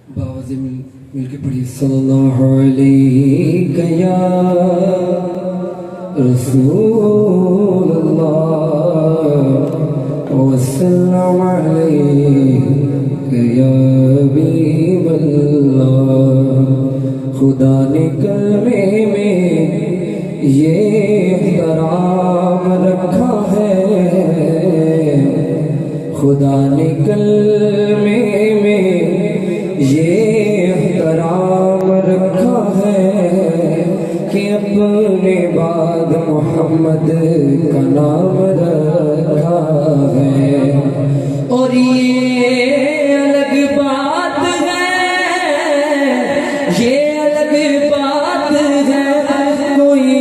बावज़े मिल के पढ़िए सल्लल्लाहु अलैहि या रसूलल्लाह वसल्लम अलैहि या हबीबल्लाह। खुदा ने कलमे में ये एहतराम रखा है, खुदा ने कलमे में ये एहतराम रखा है कि अपने बाद मोहम्मद का नाम रखा है। और ये अलग बात है, ये अलग बात है, कोई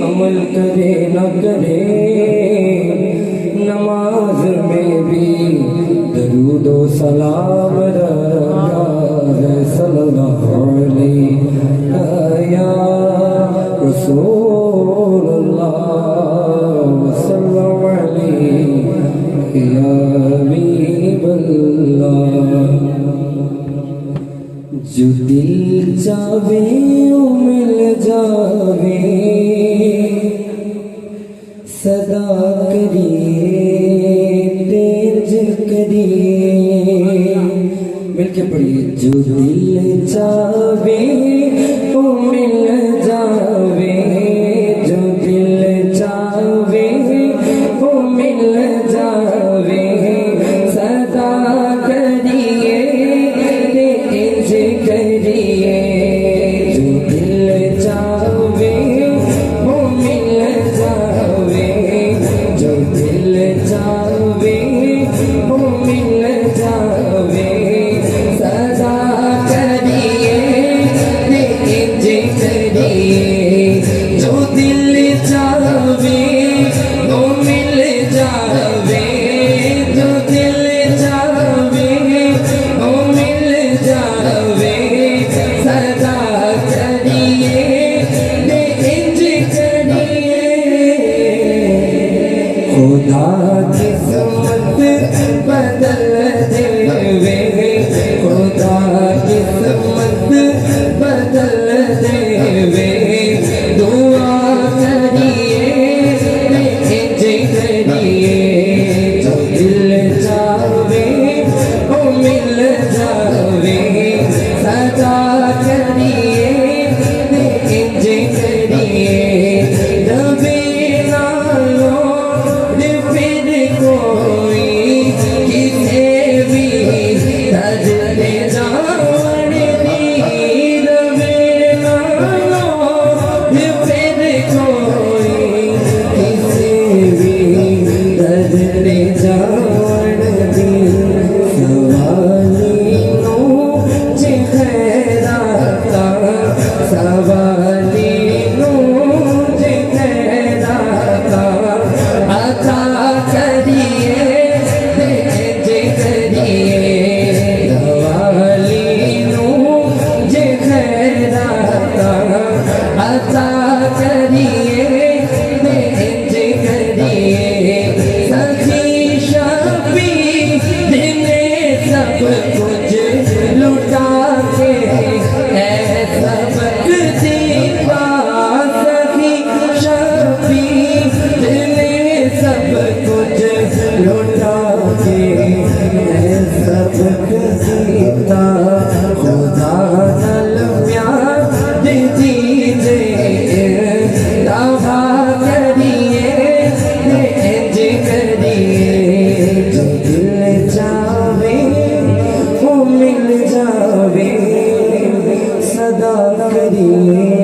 अमल करे न करे, नमाज में भी दरूद व सलाम रखा है सल्लल्लाहु अलैहि या रसूलल्लाह वसल्लम अलैहि या हबीबल्लाह। जो दिल चाहे वो मिल जावे, सदा करिए करिए, मिलके पढ़िए। जो दिल चाहे वो मिल जावे, जो दिल चाहे वो मिल जावे, सदा करिए इंज करिए। जो दिल चाहे वो मिल जावे, जो दिल चाहे वो मिल जावे, सदा करिए इंज करिए। जो दिल चाहे वो मिल जावे, जो दिल चाहे वो मिल जावे, सदा करिए इंज करिए। खुदा किस्मत बदल देवे, खुदा किस्मत बदल देवे, दुआ करिए इंज करिए। जो दिल चाहे वो मिल जावे, सदा करिए इंज करिए। दबे नालो फिर कोई किसे भी दर्दे जान दी, दबे नालो फिर कोई किसे भी दर्दे जान दी। सवालियों से खैराता, सवालियों से खैराता, अता करिए इंज करिए। सवालियों से खैराता, अता करिए इंज करिए। सखी शफी ने सब कुछ लुटा के सबक दिया, सखी शफी ने सब कुछ लुटा के सबक दिया। खुदा नल प्यार दीजिए, दावा करिए इंज करिए। जो दिल चाहे वो मिल जावे, सदा करिए